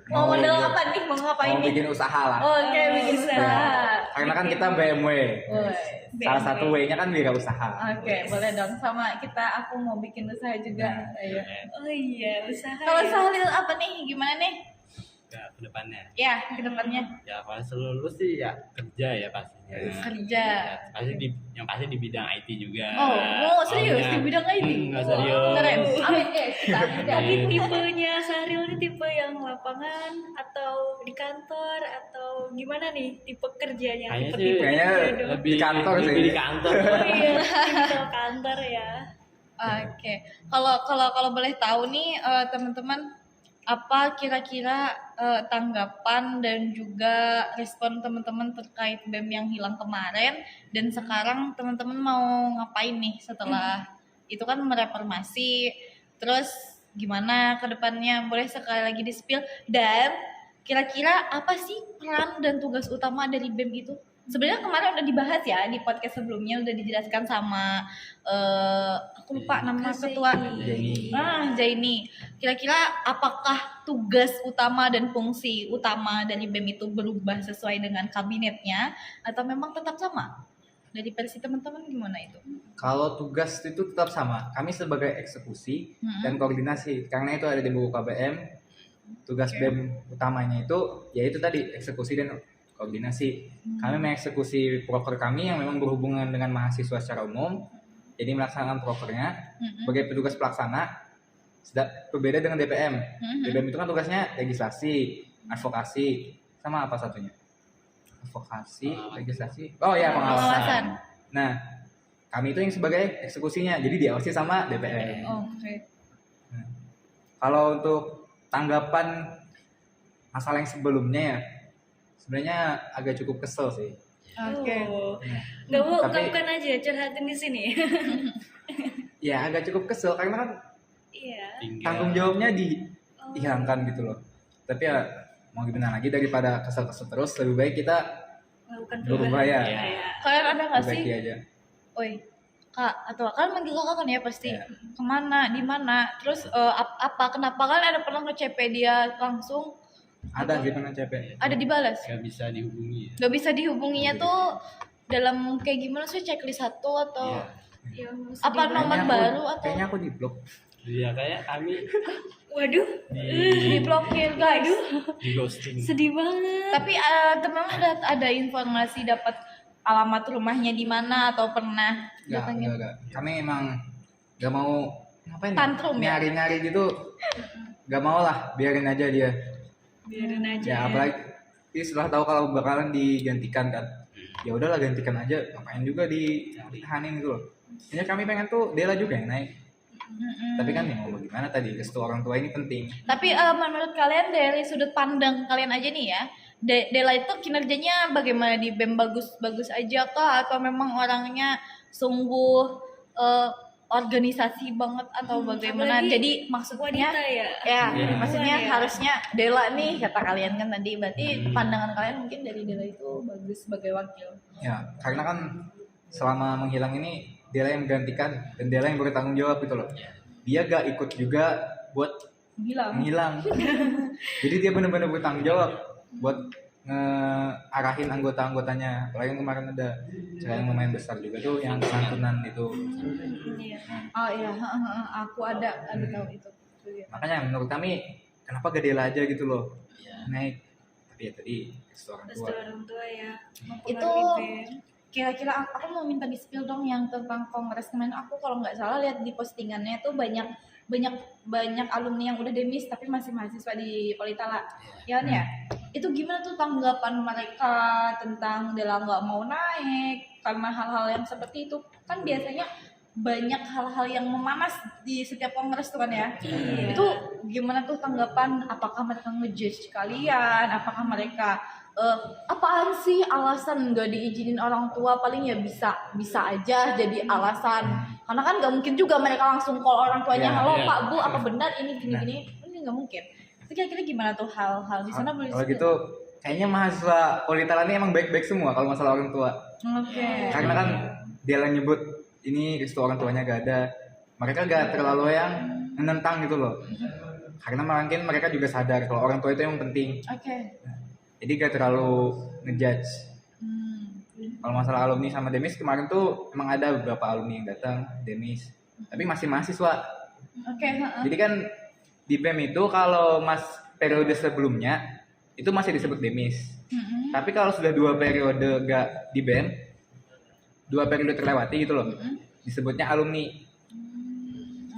Mau modal apa nih, mau ngapain Mau nih? bikin usaha lah. Oke, bikin usaha. Karena kan kita BMW. Woi. Salah satu W-nya kan wirausaha. Oke, boleh dong. Sama aku mau bikin usaha juga. Ayo. Oh iya, usaha. Kalau ya. Sahlil apa nih? Gimana nih? Ya, ke depannya. Ya, ke depannya Ya, kalau lulus sih ya kerja ya pastinya. kerja. Ya, yang pasti di bidang IT juga. Oh, serius di bidang IT? Nggak serius. Keren. Amin guys, kita Tapi amin. tipenya Sahril ini tipe yang lapangan atau di kantor atau gimana nih tipe kerjanya? Kayaknya Tipe sih Kayaknya dong. lebih di kantor lebih sih. di kantor. Oh iya, tipikal kantor ya. Oke. Kalau boleh tahu nih teman-teman, apa kira-kira tanggapan dan juga respon teman-teman terkait BEM yang hilang kemarin, dan sekarang teman-teman mau ngapain nih setelah itu kan mereformasi, terus gimana ke depannya? Boleh sekali lagi di-spill, dan kira-kira apa sih peran dan tugas utama dari BEM itu? Sebenarnya kemarin udah dibahas ya di podcast sebelumnya, udah dijelaskan sama aku lupa nama ketua Zaini. Kira-kira apakah tugas utama dan fungsi utama dari BEM itu berubah sesuai dengan kabinetnya atau memang tetap sama? Dari versi teman-teman gimana itu? Kalau tugas itu tetap sama. Kami sebagai eksekusi dan koordinasi. Karena itu ada di buku KBM. Tugas Oke. BEM utamanya itu yaitu tadi eksekusi dan koordinasi. Kami mengeksekusi proker kami yang memang berhubungan dengan mahasiswa secara umum. Jadi melaksanakan prokernya sebagai petugas pelaksana. Berbeda dengan DPM. DPM itu kan tugasnya legislasi, advokasi, sama apa satunya? Advokasi, legislasi. Oh ya, Pengawasan. pengawasan. Nah, kami itu yang sebagai eksekusinya. Jadi diawasi sama DPM. Oke. Kalau untuk tanggapan masalah yang sebelumnya ya, sebenarnya agak cukup kesel sih. Oke. Oh. Nggak mau Tapi- ungkapkan aja, curhatin di sini. Ya agak cukup kesel karena kan Iya. Tinggal. tanggung jawabnya dihilangkan gitu loh. Tapi ya mau gimana lagi, daripada kesel-kesel terus lebih baik kita Melakukan berubah ya. Iya. Kalian ada nggak sih? Perbaiki aja. Oi, kak atau kan manggil kakak kan ya pasti. Iya. Kemana, di mana? Terus kenapa kalian ada pernah nge-CP dia langsung? Ada sih pernah capek. Ada dibalas? Gak bisa dihubungi. Gak bisa dihubunginya tuh dalam kayak gimana sih, checklist satu atau Iya. Ya, apa sedih nomor banget. baru atau Kayaknya aku di blok. Iya kayak kami Waduh, diblokir guys? di ghosting. sedih banget. Tapi teman udah ada informasi dapat alamat rumahnya di mana atau pernah datangin? Enggak. Kami emang gak mau ngapain ya? Tantrum ya? Nyari-nyari gitu. Gak mau lah, biarin aja dia. Biarin aja. Ya apalagi setelah tahu kalau bakalan digantikan kan. Ya udahlah gantikan aja, ngapain juga ditahanin gitu loh. Ini kami pengen tuh Dela juga yang naik. Tapi kan ya mau bagaimana, tadi restu orang tua ini penting. Tapi menurut kalian dari sudut pandang kalian aja nih ya, Dela itu kinerjanya bagaimana di BEM, bagus-bagus aja kah atau memang orangnya sungguh organisasi banget atau bagaimana? apalagi Jadi maksudnya Wanita ya. ya, Iya. maksudnya Iya. harusnya Dela nih kata kalian kan tadi, berarti pandangan kalian mungkin dari Dela itu bagus sebagai wakil. Ya karena kan selama menghilang ini Dela yang menggantikan dan Dela yang bertanggung jawab gitu loh. Dia gak ikut juga buat Gila. menghilang. Jadi dia benar-benar bertanggung jawab buat ngearahin anggota-anggotanya. Apalagi yang kemarin ada acara yang lumayan besar juga tuh, yang santunan itu. Iya. Oh iya, aku ada tahu itu. Makanya menurut kami kenapa gak Dela aja gitu loh naik. Tapi ya tadi restu orang Restu tua. orang tua ya. Itu mempengaruhi BEM. kira-kira aku mau minta di spill dong yang tentang kongres kemarin. Aku kalau nggak salah lihat di postingannya tuh banyak alumni yang udah demis tapi masih mahasiswa di Politala. Ya kan ya? Itu gimana tuh tanggapan mereka tentang Dela nggak mau naik karena hal-hal yang seperti itu? Kan biasanya banyak hal-hal yang memanas di setiap kongres tuh kan ya. Iya. Itu gimana tuh tanggapan? Apakah mereka ngejudge kalian? Apakah mereka apaan sih alasan nggak diizinin orang tua? Paling ya bisa aja jadi alasan. Karena kan nggak mungkin juga mereka langsung call orang tuanya, Ya, halo ya. Pak Bu, apa benar ini gini-gini? Ini nggak mungkin. Itu kira-kira gimana tuh hal-hal di sana boleh Kalau di-spill? gitu kayaknya mahasiswa Politala ini emang baik-baik semua kalau masalah orang tua. Oke. Karena kan Dela nyebut ini restu orang tuanya gak ada. Mereka gak terlalu yang menentang gitu loh. Karena mungkin mereka juga sadar kalau orang tua itu yang penting. Oke. Jadi gak terlalu ngejudge. Hmm. Kalau masalah alumni sama Demis kemarin tuh emang ada beberapa alumni yang datang Demis. Tapi masih mahasiswa. Oke. Jadi kan di BEM itu kalau periode sebelumnya itu masih disebut Demis. Tapi kalau sudah 2 periode gak di BEM, 2 periode terlewati gitu loh, disebutnya alumni.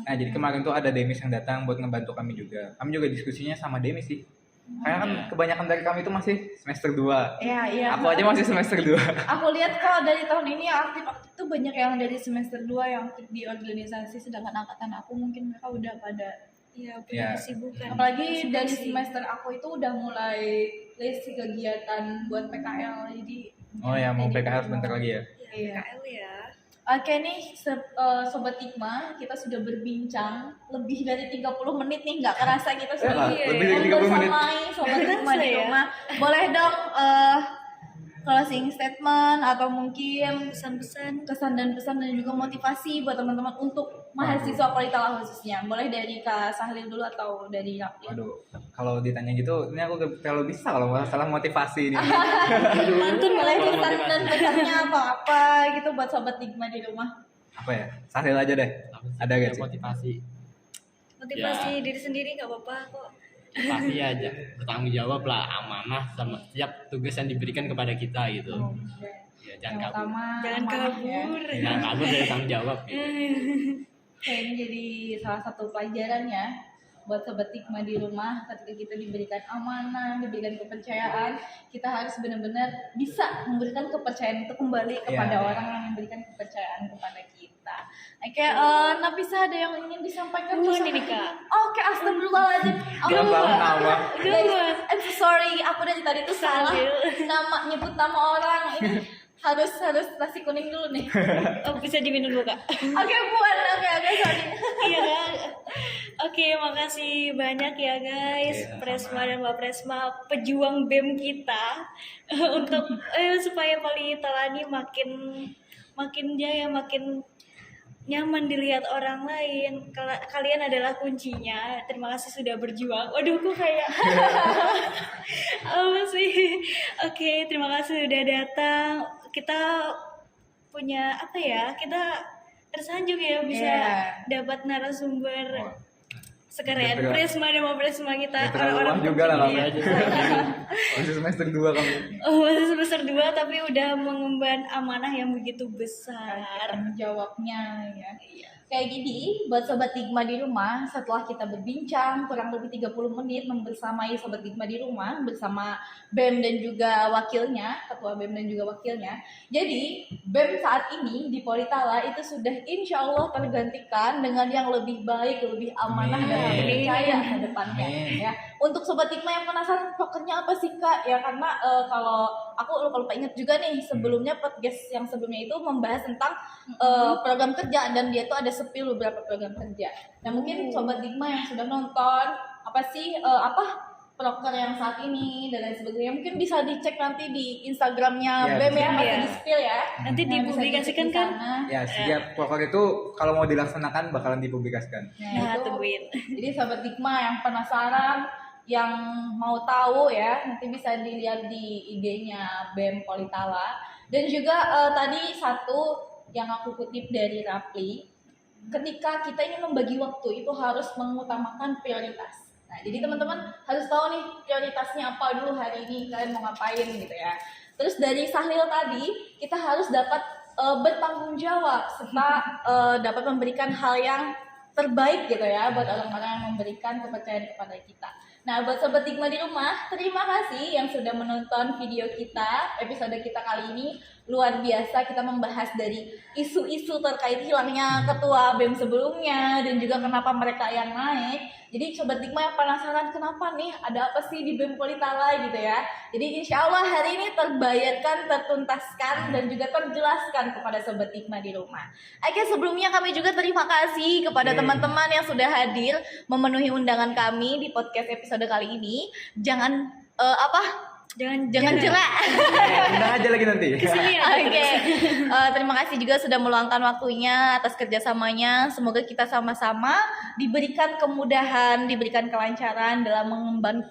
Nah jadi kemarin tuh ada Demis yang datang buat ngebantu kami juga. Kami juga diskusinya sama Demis sih. Karena kan kebanyakan dari kami itu masih semester 2. Iya. Aku aja masih semester 2. Aku lihat kalau dari tahun ini yang aktif itu banyak yang dari semester 2 yang aktif di organisasi, sedangkan angkatan aku mungkin mereka udah pada. Iya, Ya. punya kesibukan. Apalagi dari Masing-masing. semester aku itu udah mulai list kegiatan buat PKL, jadi Oh ya mau jadi PKL sebentar lagi ya. Iya. PKL ya. Oke nih Sobat Hikmah, kita sudah berbincang lebih dari 30 menit nih, nggak kerasa kita sudah Lebih dari 30 menit. membersamai Sobat Nggak Hikmah di kerasa ya? rumah. Boleh dong closing statement atau mungkin Pesan-pesan. kesan dan pesan dan juga motivasi buat teman-teman untuk mahasiswa Politala khususnya. Boleh dari Kak Sahlil dulu atau dari Rafli? Waduh, kalau ditanya gitu, ini aku gak terlalu bisa kalau masalah motivasi ini. Mantun Boleh malah. kesan dan pesannya apa gitu buat Sobat Hikmah di rumah. Apa ya? Sahril aja deh. Ada gak sih? Motivasi. Motivasi Ya. diri sendiri gak apa-apa kok. Pasti aja bertanggung jawab lah, amanah sama setiap tugas yang diberikan kepada kita gitu. Ya, Yang jangan kabur. utama Jangan amanah ya. kabur. Jangan kabur dari tanggung jawab gitu. Kayaknya jadi salah satu pelajaran ya buat Sobat Hikmah di rumah. Ketika kita diberikan amanah, diberikan kepercayaan, kita harus benar-benar bisa memberikan kepercayaan itu kembali kepada Ya. orang yang memberikan kepercayaan kepada kita. Oke, Nafisa ada yang ingin disampaikan? Bukan Sobat ini, Hikmah? Kak. Oke, astagfirullahaladzim. Gampang nama. Guys, I'm so sorry, aku dari tadi tuh salah Salah. nyebut nama orang ini. harus nasi kuning dulu nih. Oh, bisa diminum dulu Kak. Oke Puan, oke sorry. Iya Kak. Oke, makasih banyak ya guys, Oke, Presma sama-sama. dan Mbak Presma, pejuang BEM kita untuk supaya Politalani makin jaya, makin nyaman dilihat orang lain. Kalian adalah kuncinya. Terima kasih sudah berjuang. Waduh, kok kayak apa sih? Oke, terima kasih sudah datang. Kita punya apa ya? Kita tersanjung ya bisa Iya. dapat narasumber Oh, sekeren Betul. Presma dan Mbak Presma kita. ya terlalu wah juga lah penting kami. ya. Masih semester 2 kami. Oh, masih semester 2 tapi udah mengemban amanah yang begitu besar. Tanggung jawabnya ya. Kayak gini, buat Sobat Digma di rumah, setelah kita berbincang kurang lebih 30 menit membersamai Sobat Digma di rumah bersama BEM dan juga wakilnya, ketua BEM dan juga wakilnya. Jadi, BEM saat ini di Politala itu sudah insya Allah tergantikan dengan yang lebih baik, lebih amanah dan Amin. lebih percaya ke depannya. Amin. Ya. Untuk Sobat Digma yang penasaran prokernya apa sih Kak? Ya karena kalau aku lupa ingat juga nih, sebelumnya podcast yang sebelumnya itu membahas tentang program kerja dan dia tuh ada sepil beberapa program kerja. Nah mungkin Sobat Digma yang sudah nonton apa sih proker yang saat ini dan lain sebagainya mungkin bisa dicek nanti di Instagramnya Ya, BEM ya, bisa. masih di spill ya. Nanti Nah, dipublikasikan bisa dicek di kan? sana. Ya, setiap proker itu kalau mau dilaksanakan bakalan dipublikasikan. Nah, itu. tungguin. Jadi Sobat Digma yang penasaran, yang mau tahu ya, nanti bisa dilihat di IG-nya BEM Politala. Dan juga tadi satu yang aku kutip dari Rapli, ketika kita ingin membagi waktu itu harus mengutamakan prioritas. Nah, jadi teman-teman harus tahu nih prioritasnya apa dulu hari ini, kalian mau ngapain gitu ya. Terus dari Sahlil tadi, kita harus dapat bertanggung jawab serta dapat memberikan hal yang terbaik gitu ya buat orang-orang yang memberikan kepercayaan kepada kita. Nah, buat Sobat Digma di rumah, terima kasih yang sudah menonton video kita, episode kita kali ini. Luar biasa, kita membahas dari isu-isu terkait hilangnya ketua BEM sebelumnya dan juga kenapa mereka yang naik. Jadi Sobat Digma yang penasaran kenapa nih, ada apa sih di BEM Politala gitu ya. Jadi insya Allah hari ini terbayarkan, tertuntaskan dan juga terjelaskan kepada Sobat Digma di rumah. Oke, sebelumnya kami juga terima kasih kepada teman-teman yang sudah hadir memenuhi undangan kami di podcast episode kali ini. Jangan jangan cerak. Undang aja lagi nanti. Kesini ya. Oke, terima kasih juga sudah meluangkan waktunya atas kerjasamanya. Semoga kita sama-sama diberikan kemudahan, diberikan kelancaran dalam mengemban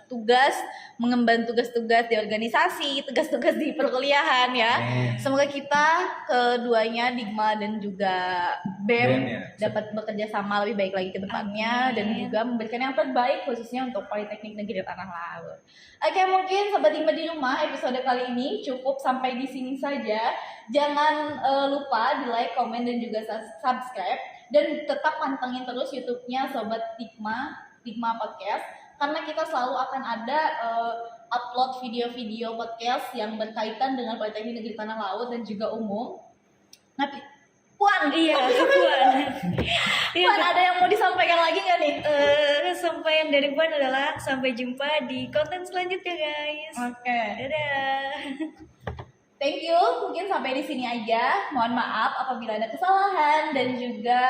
tugas-tugas di organisasi, tugas-tugas di perkuliahan ya. Semoga kita keduanya Digma dan juga BEM ya. dapat bekerja sama lebih baik lagi ke depannya dan juga memberikan yang terbaik khususnya untuk Politeknik Negeri Tanah Laut. Oke, mungkin Sobat Digma di rumah episode kali ini cukup sampai di sini saja. Jangan lupa di like, komen dan juga subscribe dan tetap pantengin terus YouTube-nya Sobat Digma Podcast karena kita selalu akan ada upload video-video podcast yang berkaitan dengan Politeknik Negeri Tanah Laut dan juga umum. Nah, Puan, Iya, Puan. Iya, Puan ada yang mau disampaikan lagi nggak nih? sampaian dari Puan adalah sampai jumpa di konten selanjutnya guys. Oke. Dadah. Thank you, mungkin sampai di sini aja. Mohon maaf apabila ada kesalahan dan juga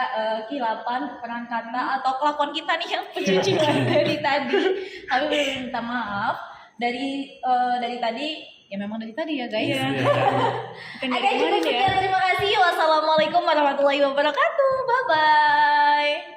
kilapan, kekurangan kata atau kelakuan kita nih yang pencucian dari tadi. Kami minta maaf dari tadi. Ya memang dari tadi ya guys. Iya. Bukan dari Oke, cukup kemarin ya. sekian. Terima kasih. Wassalamualaikum warahmatullahi wabarakatuh. Bye bye.